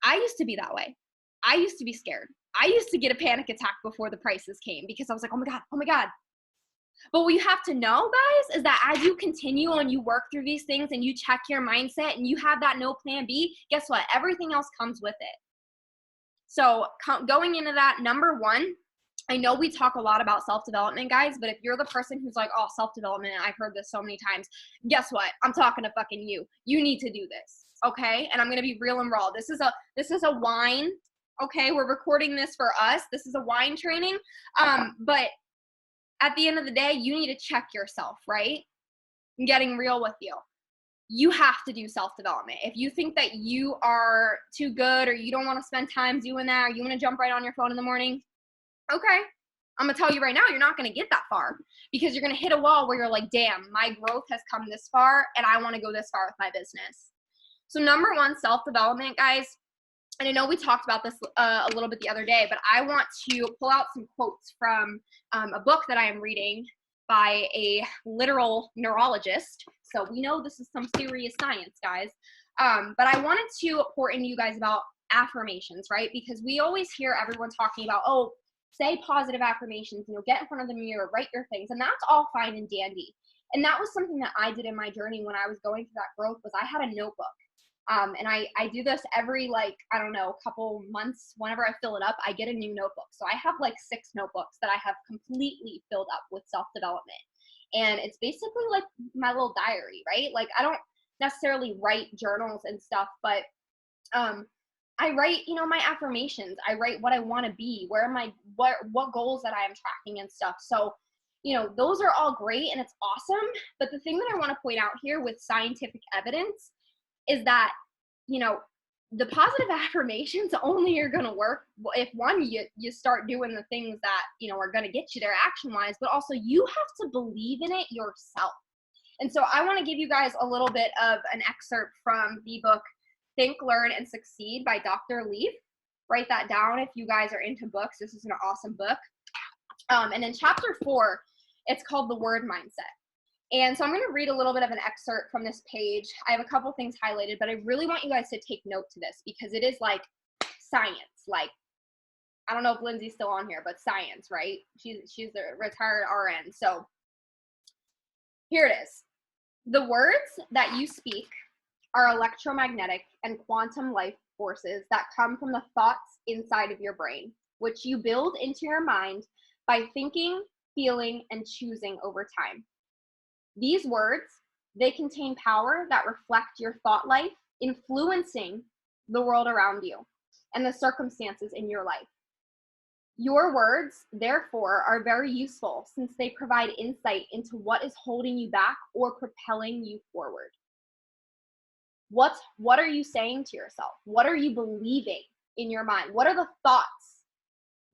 I used to be that way. I used to be scared. I used to get a panic attack before the prices came because I was like, oh my God. But what you have to know, guys, is that as you continue and you work through these things and you check your mindset and you have that no plan B, guess what? Everything else comes with it. So going into that, number one, I know we talk a lot about self-development, guys, but if you're the person who's like, oh, self-development, I've heard this so many times, guess what? I'm talking to fucking you. You need to do this, okay? And I'm going to be real and raw. This is a wine, okay? We're recording this for us. This is a wine training. But at the end of the day, you need to check yourself, right? I'm getting real with you. You have to do self-development. If you think that you are too good or you don't want to spend time doing that or you want to jump right on your phone in the morning, okay, I'm going to tell you right now, you're not going to get that far because you're going to hit a wall where you're like, damn, my growth has come this far and I want to go this far with my business. So number one, self-development, guys. And I know we talked about this a little bit the other day, but I want to pull out some quotes from a book that I am reading by a literal neurologist. So we know this is some serious science, guys. But I wanted to pour into you guys about affirmations, right? Because we always hear everyone talking about, oh, say positive affirmations, get in front of the mirror, write your things. And that's all fine and dandy. And that was something that I did in my journey when I was going through that growth was I had a notebook. And I do this every, couple months. Whenever I fill it up, I get a new notebook. So I have 6 notebooks that I have completely filled up with self-development. And it's basically like my little diary, right? Like, I don't necessarily write journals and stuff, but I write, you know, my affirmations. I write what I want to be, where am I, what goals that I am tracking and stuff. So, you know, those are all great and it's awesome. But the thing that I want to point out here with scientific evidence is that, you know, the positive affirmations only are going to work if one, you start doing the things that, you know, are going to get you there action wise, but also you have to believe in it yourself. And so I want to give you guys a little bit of an excerpt from the book Think, Learn, and Succeed by Dr. Leaf. Write that down if you guys are into books. This is an awesome book. And in chapter 4, it's called The Word Mindset. And so I'm going to read a little bit of an excerpt from this page. I have a couple things highlighted, but I really want you guys to take note to this because it is like science. Like, I don't know if Lindsay's still on here, but science, right? She's a retired RN. So here it is. The words that you speak are electromagnetic and quantum life forces that come from the thoughts inside of your brain, which you build into your mind by thinking, feeling, and choosing over time. These words, they contain power that reflect your thought life, influencing the world around you and the circumstances in your life. Your words, therefore, are very useful since they provide insight into what is holding you back or propelling you forward. What are you saying to yourself? What are you believing in your mind? What are the thoughts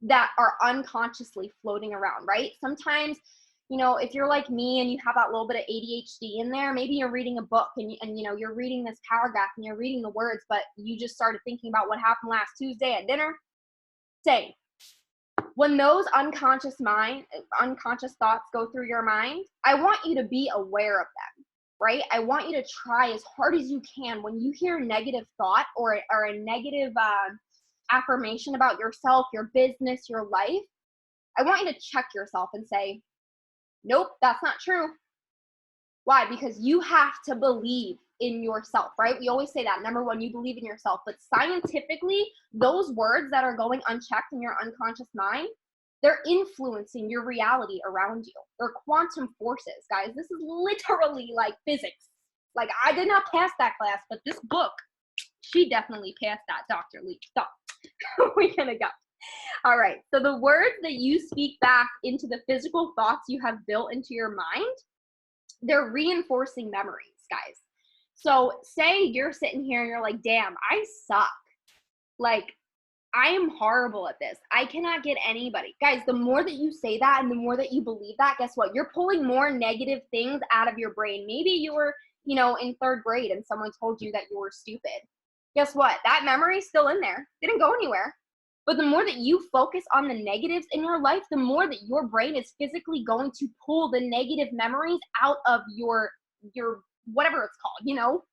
that are unconsciously floating around, right? Sometimes, you know, if you're like me and you have that little bit of ADHD in there, maybe you're reading a book and you know, you're reading this paragraph and you're reading the words, but you just started thinking about what happened last Tuesday at dinner. Same. When those unconscious thoughts go through your mind, I want you to be aware of them, right? I want you to try as hard as you can when you hear negative thought or a negative affirmation about yourself, your business, your life. I want you to check yourself and say, nope, that's not true. Why? Because you have to believe in yourself, right? We always say that. Number one, you believe in yourself. But scientifically, those words that are going unchecked in your unconscious mind, they're influencing your reality around you. They're quantum forces, guys. This is literally like physics. Like, I did not pass that class, but this book, she definitely passed that, Dr. Leach. So, we're gonna go. All right. So the words that you speak back into the physical thoughts you have built into your mind, they're reinforcing memories, guys. So say you're sitting here and you're like, damn, I suck. Like, I am horrible at this. I cannot get anybody. Guys, the more that you say that and the more that you believe that, guess what? You're pulling more negative things out of your brain. Maybe you were, you know, in 3rd grade and someone told you that you were stupid. Guess what? That memory's still in there. Didn't go anywhere. But the more that you focus on the negatives in your life, the more that your brain is physically going to pull the negative memories out of your whatever it's called, you know,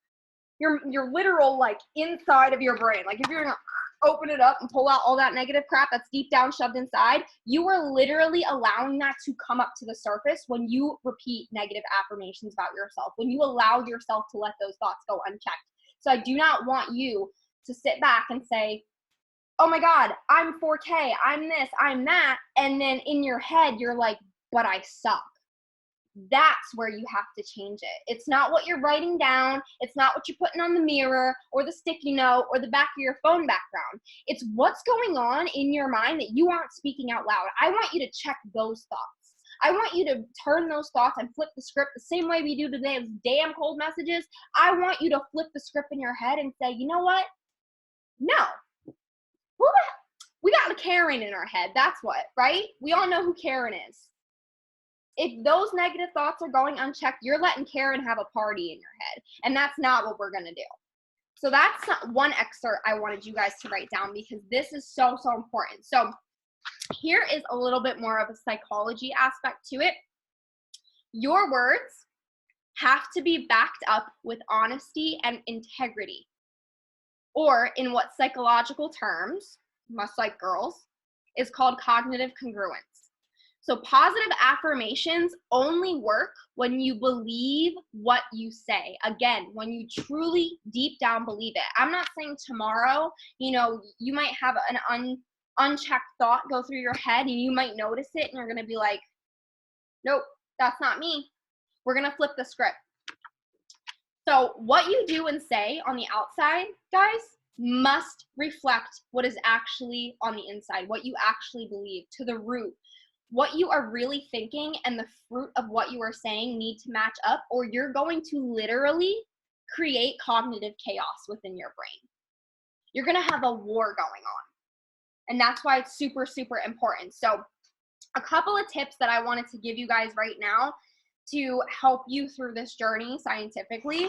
your literal, like, inside of your brain. Like, if you're gonna open it up and pull out all that negative crap that's deep down shoved inside, you are literally allowing that to come up to the surface when you repeat negative affirmations about yourself, when you allow yourself to let those thoughts go unchecked. So I do not want you to sit back and say, oh my God, I'm 4K, I'm this, I'm that. And then in your head, you're like, but I suck. That's where you have to change it. It's not what you're writing down. It's not what you're putting on the mirror or the sticky note or the back of your phone background. It's what's going on in your mind that you aren't speaking out loud. I want you to check those thoughts. I want you to turn those thoughts and flip the script the same way we do today's damn cold messages. I want you to flip the script in your head and say, you know what? No. We got a Karen in our head. That's what, right? We all know who Karen is. If those negative thoughts are going unchecked, you're letting Karen have a party in your head. And that's not what we're going to do. So that's one excerpt I wanted you guys to write down because this is so, so important. So here is a little bit more of a psychology aspect to it. Your words have to be backed up with honesty and integrity. Or in what psychological terms, much like girls, is called cognitive congruence. So positive affirmations only work when you believe what you say. Again, when you truly deep down believe it. I'm not saying tomorrow, you know, you might have an unchecked thought go through your head and you might notice it and you're going to be like, nope, that's not me. We're going to flip the script. So what you do and say on the outside, guys, must reflect what is actually on the inside, what you actually believe, to the root. What you are really thinking and the fruit of what you are saying need to match up, or you're going to literally create cognitive chaos within your brain. You're going to have a war going on. And that's why it's super, super important. So a couple of tips that I wanted to give you guys right now to help you through this journey scientifically.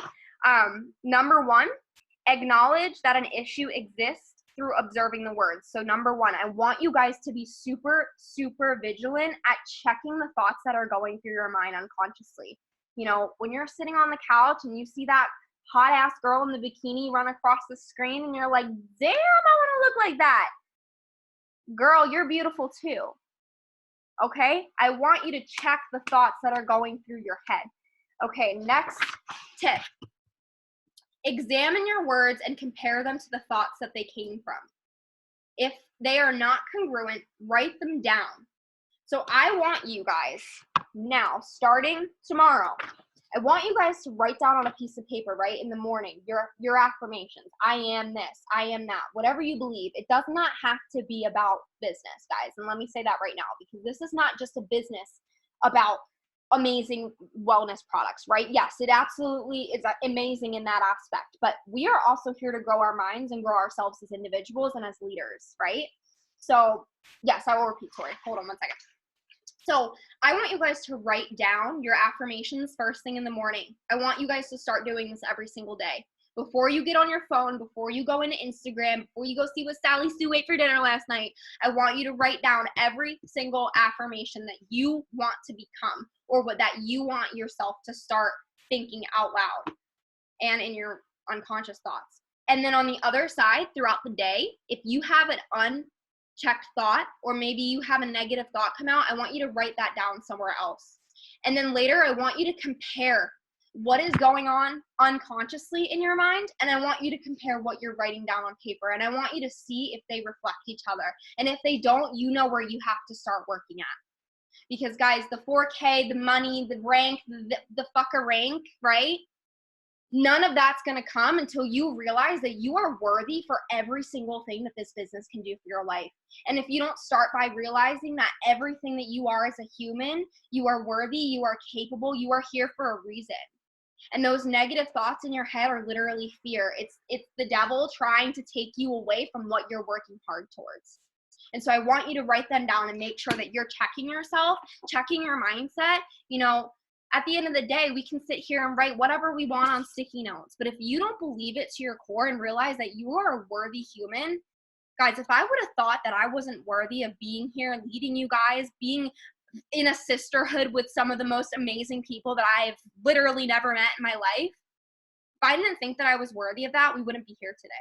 Number one, acknowledge that an issue exists through observing the words. So number one, I want you guys to be super, super vigilant at checking the thoughts that are going through your mind unconsciously. You know, when you're sitting on the couch and you see that hot ass girl in the bikini run across the screen and you're like, damn, I want to look like that. Girl, you're beautiful too. Okay? I want you to check the thoughts that are going through your head. Okay, next tip. Examine your words and compare them to the thoughts that they came from. If they are not congruent, write them down. So I want you guys now, starting tomorrow, I want you guys to write down on a piece of paper, right, in the morning, your affirmations. I am this, I am that, whatever you believe. It does not have to be about business, guys. And let me say that right now, because this is not just a business about amazing wellness products, right? Yes, it absolutely is amazing in that aspect, but we are also here to grow our minds and grow ourselves as individuals and as leaders, right? So yes, I will repeat, Tori. Hold on one second. So I want you guys to write down your affirmations first thing in the morning. I want you guys to start doing this every single day. Before you get on your phone, before you go into Instagram, before you go see what Sally Sue ate for dinner last night, I want you to write down every single affirmation that you want to become, or what that you want yourself to start thinking out loud and in your unconscious thoughts. And then on the other side, throughout the day, if you have an unchecked thought, or maybe you have a negative thought come out, I want you to write that down somewhere else. And then later, I want you to compare what is going on unconsciously in your mind, and I want you to compare what you're writing down on paper, and I want you to see if they reflect each other. And if they don't, you know where you have to start working at. Because guys, the 4K, the money, the rank, the fucker rank, right? None of that's going to come until you realize that you are worthy for every single thing that this business can do for your life. And if you don't start by realizing that everything that you are as a human, you are worthy, you are capable, you are here for a reason. And those negative thoughts in your head are literally fear. It's the devil trying to take you away from what you're working hard towards. And so I want you to write them down and make sure that you're checking yourself, checking your mindset. You know, at the end of the day, we can sit here and write whatever we want on sticky notes. But if you don't believe it to your core and realize that you are a worthy human, guys, if I would have thought that I wasn't worthy of being here, leading you guys, being in a sisterhood with some of the most amazing people that I've literally never met in my life, if I didn't think that I was worthy of that, we wouldn't be here today.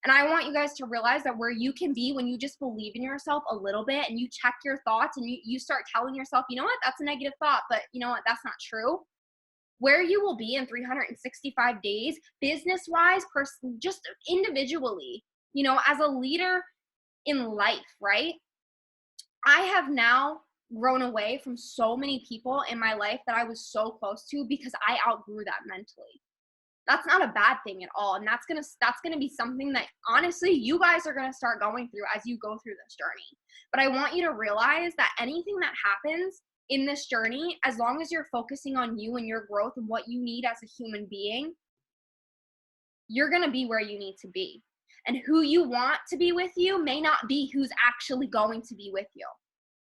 And I want you guys to realize that where you can be when you just believe in yourself a little bit and you check your thoughts and you start telling yourself, you know what, that's a negative thought, but you know what, that's not true. Where you will be in 365 days, business-wise, just individually, you know, as a leader in life, right? I have now grown away from so many people in my life that I was so close to because I outgrew that mentally. That's not a bad thing at all. And that's gonna be something that honestly you guys are gonna start going through as you go through this journey. But I want you to realize that anything that happens in this journey, as long as you're focusing on you and your growth and what you need as a human being, you're gonna be where you need to be. And who you want to be with you may not be who's actually going to be with you.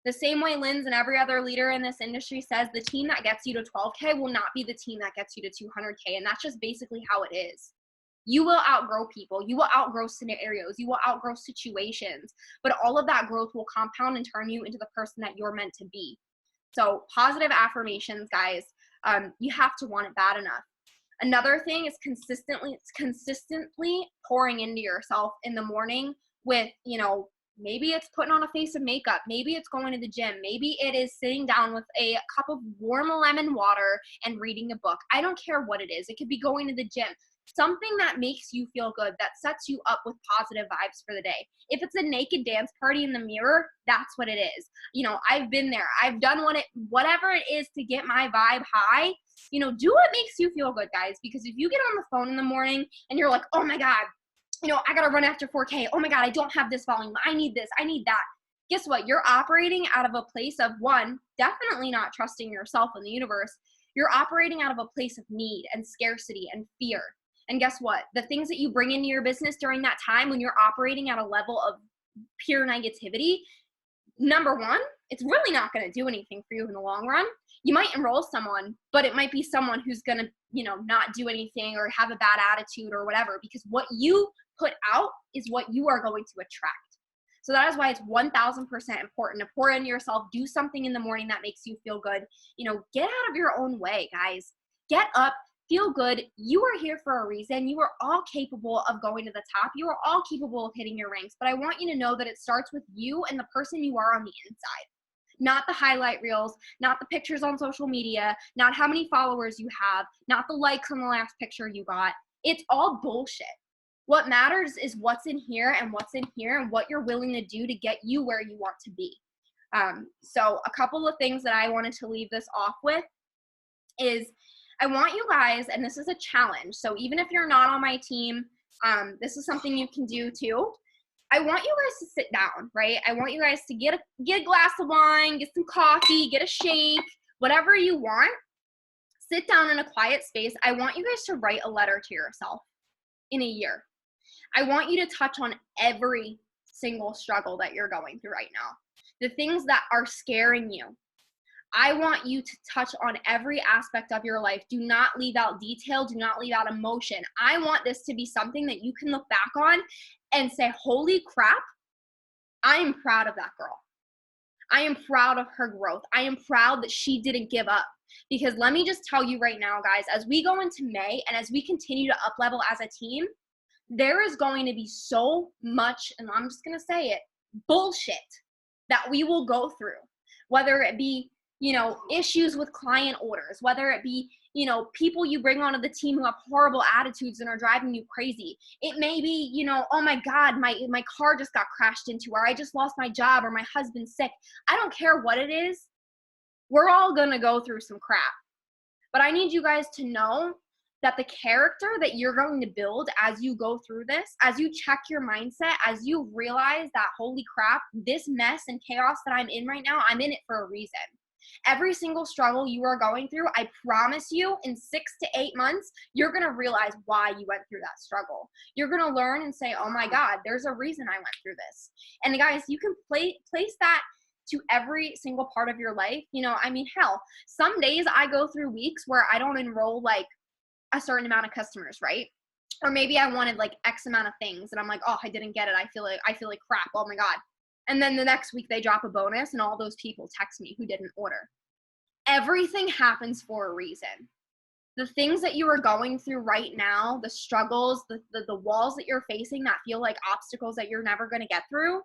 The same way Linz and every other leader in this industry says, the team that gets you to 12K will not be the team that gets you to 200K. And that's just basically how it is. You will outgrow people. You will outgrow scenarios. You will outgrow situations. But all of that growth will compound and turn you into the person that you're meant to be. So positive affirmations, guys, you have to want it bad enough. Another thing is consistently pouring into yourself in the morning with, you know, maybe it's putting on a face of makeup. Maybe it's going to the gym. Maybe it is sitting down with a cup of warm lemon water and reading a book. I don't care what it is. It could be going to the gym. Something that makes you feel good, that sets you up with positive vibes for the day. If it's a naked dance party in the mirror, that's what it is. You know, I've been there. I've done whatever it is to get my vibe high. You know, do what makes you feel good, guys. Because if you get on the phone in the morning and you're like, oh my God, I got to run after 4K. Oh my God, I don't have this volume. I need this. I need that. Guess what? You're operating out of a place of, one, definitely not trusting yourself and the universe. You're operating out of a place of need and scarcity and fear. And guess what? The things that you bring into your business during that time when you're operating at a level of pure negativity, number one, it's really not going to do anything for you in the long run. You might enroll someone, but it might be someone who's going to, not do anything or have a bad attitude or whatever, because what you put out is what you are going to attract. So that is why it's 1000% important to pour into yourself. Do something in the morning that makes you feel good. Get out of your own way, guys. Get up, feel good. You are here for a reason. You are all capable of going to the top. You are all capable of hitting your ranks. But I want you to know that it starts with you and the person you are on the inside. Not the highlight reels, not the pictures on social media, not how many followers you have, not the likes on the last picture you got. It's all bullshit. What matters is what's in here and what you're willing to do to get you where you want to be. So a couple of things that I wanted to leave this off with is I want you guys, and this is a challenge, so even if you're not on my team, this is something you can do too. I want you guys to sit down, right? I want you guys to get a glass of wine, get some coffee, get a shake, whatever you want. Sit down in a quiet space. I want you guys to write a letter to yourself in a year. I want you to touch on every single struggle that you're going through right now. The things that are scaring you. I want you to touch on every aspect of your life. Do not leave out detail. Do not leave out emotion. I want this to be something that you can look back on and say, holy crap, I am proud of that girl. I am proud of her growth. I am proud that she didn't give up. Because let me just tell you right now, guys, as we go into May and as we continue to up level as a team, there is going to be so much, and I'm just going to say it, bullshit that we will go through, whether it be, issues with client orders, whether it be, people you bring onto the team who have horrible attitudes and are driving you crazy. It may be, oh my God, my car just got crashed into, or I just lost my job, or my husband's sick. I don't care what it is. We're all going to go through some crap. But I need you guys to know that the character that you're going to build as you go through this, as you check your mindset, as you realize that, holy crap, this mess and chaos that I'm in right now, I'm in it for a reason. Every single struggle you are going through, I promise you, in 6 to 8 months, you're going to realize why you went through that struggle. You're going to learn and say, oh my God, there's a reason I went through this. And guys, you can place that to every single part of your life. Hell, some days I go through weeks where I don't enroll like a certain amount of customers, right? Or maybe I wanted like X amount of things and I'm like, oh, I didn't get it. I feel like crap. Oh my God. And then the next week they drop a bonus and all those people text me who didn't order. Everything happens for a reason. The things that you are going through right now, the struggles, the walls that you're facing that feel like obstacles that you're never going to get through,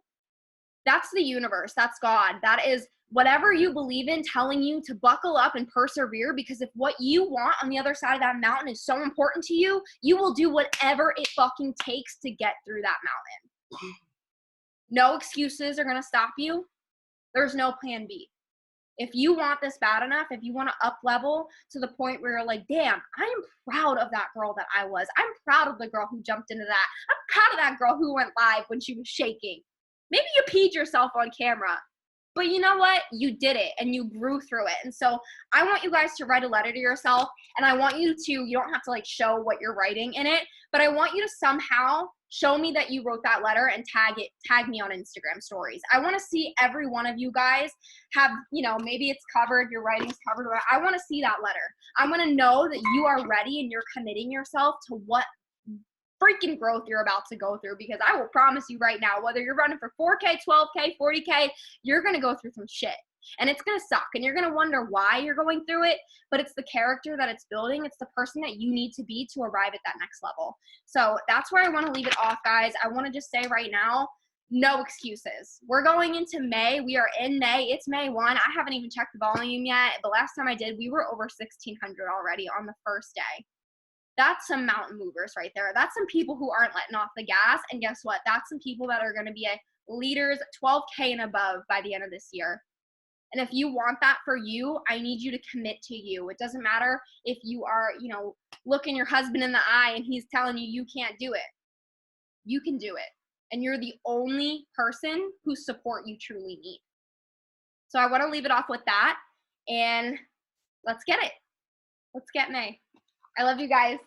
that's the universe. That's God. That is whatever you believe in telling you to buckle up and persevere, because if what you want on the other side of that mountain is so important to you, you will do whatever it fucking takes to get through that mountain. No excuses are going to stop you. There's no plan B. If you want this bad enough, if you want to up level to the point where you're like, damn, I am proud of that girl that I was. I'm proud of the girl who jumped into that. I'm proud of that girl who went live when she was shaking. Maybe you peed yourself on camera, but you know what? You did it and you grew through it. And so I want you guys to write a letter to yourself, and I want you to, you don't have to like show what you're writing in it, but I want you to somehow show me that you wrote that letter and tag me on Instagram stories. I want to see every one of you guys have, maybe it's covered, your writing's covered. I want to see that letter. I want to know that you are ready and you're committing yourself to what freaking growth you're about to go through, because I will promise you right now, whether you're running for 4K, 12K, 40K, you're going to go through some shit. And it's going to suck. And you're going to wonder why you're going through it. But it's the character that it's building. It's the person that you need to be to arrive at that next level. So that's where I want to leave it off, guys. I want to just say right now, no excuses. We're going into May. We are in May. It's May 1. I haven't even checked the volume yet. The last time I did, we were over 1,600 already on the first day. That's some mountain movers right there. That's some people who aren't letting off the gas. And guess what? That's some people that are going to be leaders 12K and above by the end of this year. And if you want that for you, I need you to commit to you. It doesn't matter if you are, looking your husband in the eye and he's telling you you can't do it. You can do it. And you're the only person whose support you truly need. So I want to leave it off with that. And let's get it. Let's get May. I love you guys.